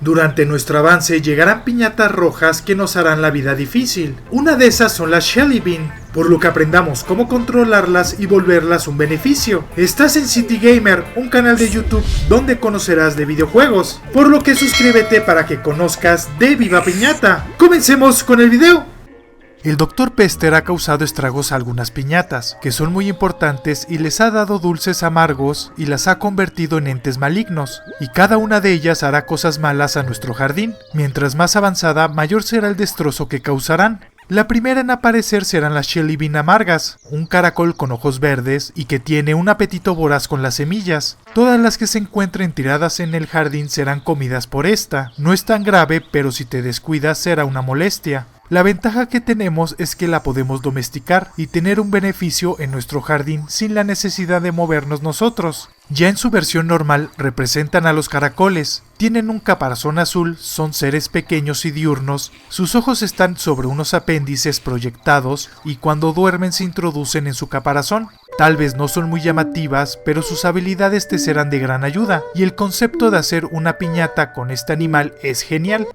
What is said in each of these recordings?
Durante nuestro avance llegarán piñatas rojas que nos harán la vida difícil. Una de esas son las Shelly Bean, por lo que aprendamos cómo controlarlas y volverlas un beneficio. Estás en City Gamer, un canal de YouTube donde conocerás de videojuegos, por lo que suscríbete para que conozcas de Viva Piñata. Comencemos con el video. El Dr. Pester ha causado estragos a algunas piñatas, que son muy importantes, y les ha dado dulces amargos y las ha convertido en entes malignos, y cada una de ellas hará cosas malas a nuestro jardín. Mientras más avanzada, mayor será el destrozo que causarán. La primera en aparecer serán las Shelly Bean amargas, un caracol con ojos verdes y que tiene un apetito voraz con las semillas. Todas las que se encuentren tiradas en el jardín serán comidas por esta. No es tan grave, pero si te descuidas será una molestia. La ventaja que tenemos es que la podemos domesticar y tener un beneficio en nuestro jardín sin la necesidad de movernos nosotros. Ya en su versión normal representan a los caracoles. Tienen un caparazón azul, son seres pequeños y diurnos, sus ojos están sobre unos apéndices proyectados y cuando duermen se introducen en su caparazón. Tal vez no son muy llamativas, pero sus habilidades te serán de gran ayuda y el concepto de hacer una piñata con este animal es genial.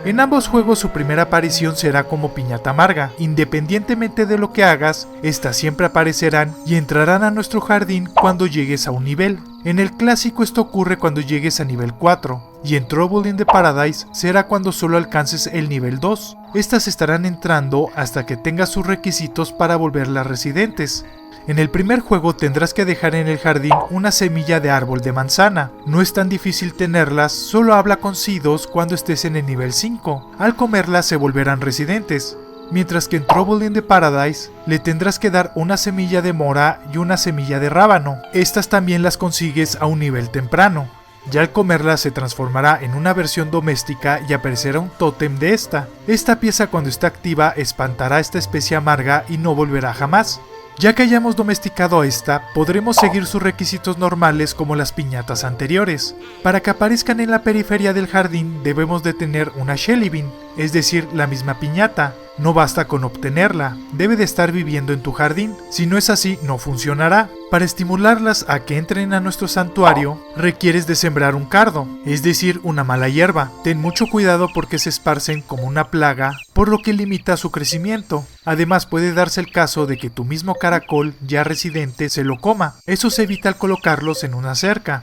En ambos juegos su primera aparición será como piñata amarga. Independientemente de lo que hagas, estas siempre aparecerán y entrarán a nuestro jardín cuando llegues a un nivel. En el clásico esto ocurre cuando llegues a nivel 4, y en Trouble in the Paradise será cuando solo alcances el nivel 2. Estas estarán entrando hasta que tengas sus requisitos para volverlas residentes. En el primer juego tendrás que dejar en el jardín una semilla de árbol de manzana. No es tan difícil tenerlas, solo habla con Sidos cuando estés en el nivel 5. Al comerlas se volverán residentes. Mientras que en Trouble in the Paradise le tendrás que dar una semilla de mora y una semilla de rábano. Estas también las consigues a un nivel temprano. Ya al comerla se transformará en una versión doméstica y aparecerá un tótem de esta. Esta pieza cuando está activa espantará a esta especie amarga y no volverá jamás. Ya que hayamos domesticado a esta, podremos seguir sus requisitos normales como las piñatas anteriores. Para que aparezcan en la periferia del jardín debemos de tener una Shelly Bean, es decir, la misma piñata. No basta con obtenerla, debe de estar viviendo en tu jardín, si no es así no funcionará. Para estimularlas a que entren a nuestro santuario, requieres de sembrar un cardo, es decir, una mala hierba. Ten mucho cuidado porque se esparcen como una plaga, por lo que limita su crecimiento. Además puede darse el caso de que tu mismo caracol ya residente se lo coma, eso se evita al colocarlos en una cerca.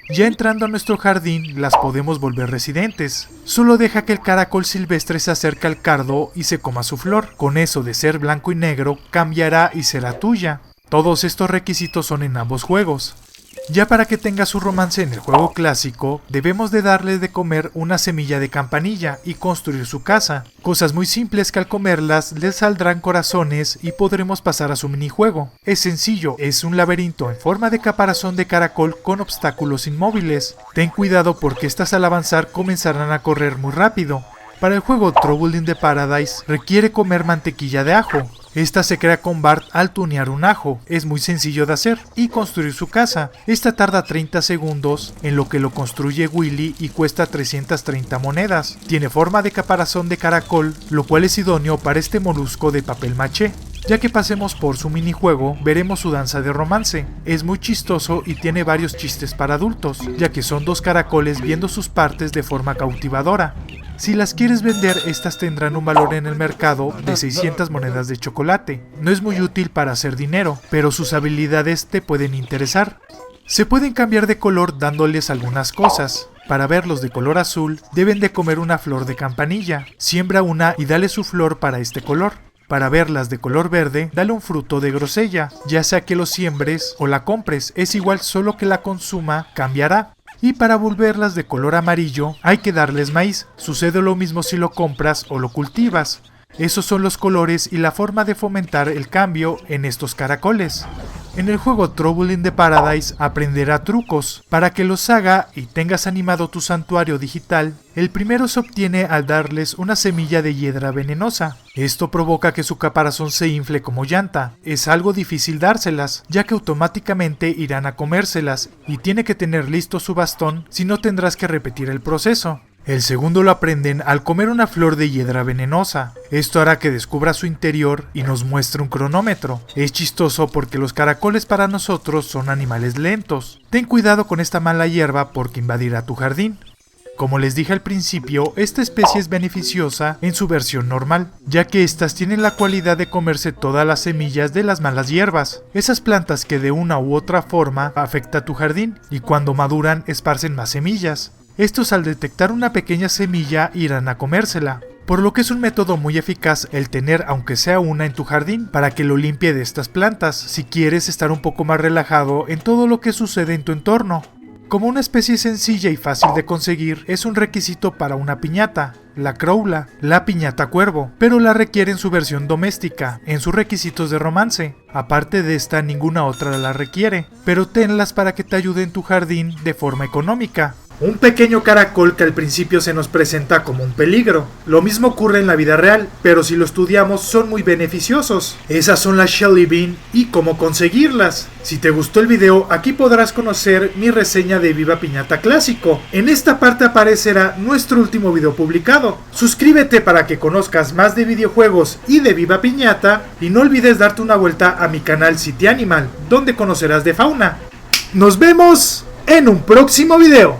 Ya entrando a nuestro jardín, las podemos volver residentes. Solo deja que el caracol silvestre se acerque al cardo y se coma su flor. Con eso de ser blanco y negro, cambiará y será tuya. Todos estos requisitos son en ambos juegos. Ya para que tenga su romance en el juego clásico, debemos de darle de comer una semilla de campanilla y construir su casa. Cosas muy simples que al comerlas les saldrán corazones y podremos pasar a su minijuego. Es sencillo, es un laberinto en forma de caparazón de caracol con obstáculos inmóviles. Ten cuidado porque estas al avanzar comenzarán a correr muy rápido. Para el juego Trouble in the Paradise requiere comer mantequilla de ajo. Esta se crea con Bart al tunear un ajo, es muy sencillo de hacer, y construir su casa. Esta tarda 30 segundos, en lo que lo construye Willy y cuesta 330 monedas. Tiene forma de caparazón de caracol, lo cual es idóneo para este molusco de papel maché. Ya que pasemos por su minijuego, veremos su danza de romance. Es muy chistoso y tiene varios chistes para adultos, ya que son dos caracoles viendo sus partes de forma cautivadora. Si las quieres vender, estas tendrán un valor en el mercado de 600 monedas de chocolate. No es muy útil para hacer dinero, pero sus habilidades te pueden interesar. Se pueden cambiar de color dándoles algunas cosas. Para verlos de color azul, deben de comer una flor de campanilla. Siembra una y dale su flor para este color. Para verlas de color verde, dale un fruto de grosella. Ya sea que lo siembres o la compres, es igual, solo que la consuma cambiará. Y para volverlas de color amarillo hay que darles maíz. Sucede lo mismo si lo compras o lo cultivas. Esos son los colores y la forma de fomentar el cambio en estos caracoles. En el juego Trouble in the Paradise aprenderá trucos. Para que los haga y tengas animado tu santuario digital, el primero se obtiene al darles una semilla de hiedra venenosa. Esto provoca que su caparazón se infle como llanta. Es algo difícil dárselas, ya que automáticamente irán a comérselas, y tiene que tener listo su bastón, si no tendrás que repetir el proceso. El segundo lo aprenden al comer una flor de hiedra venenosa. Esto hará que descubra su interior y nos muestre un cronómetro. Es chistoso porque los caracoles para nosotros son animales lentos. Ten cuidado con esta mala hierba porque invadirá tu jardín. Como les dije al principio, esta especie es beneficiosa en su versión normal, ya que estas tienen la cualidad de comerse todas las semillas de las malas hierbas, esas plantas que de una u otra forma afecta a tu jardín, y cuando maduran esparcen más semillas. Estos al detectar una pequeña semilla irán a comérsela, por lo que es un método muy eficaz el tener aunque sea una en tu jardín para que lo limpie de estas plantas si quieres estar un poco más relajado en todo lo que sucede en tu entorno. Como una especie sencilla y fácil de conseguir, es un requisito para una piñata, la Crowla, la piñata cuervo, pero la requiere en su versión doméstica, en sus requisitos de romance. Aparte de esta, ninguna otra la requiere, pero tenlas para que te ayude en tu jardín de forma económica. Un pequeño caracol que al principio se nos presenta como un peligro. Lo mismo ocurre en la vida real, pero si lo estudiamos son muy beneficiosos. Esas son las Shelly Bean y cómo conseguirlas. Si te gustó el video, aquí podrás conocer mi reseña de Viva Piñata Clásico. En esta parte aparecerá nuestro último video publicado. Suscríbete para que conozcas más de videojuegos y de Viva Piñata, y no olvides darte una vuelta a mi canal City Animal, donde conocerás de fauna. Nos vemos en un próximo video.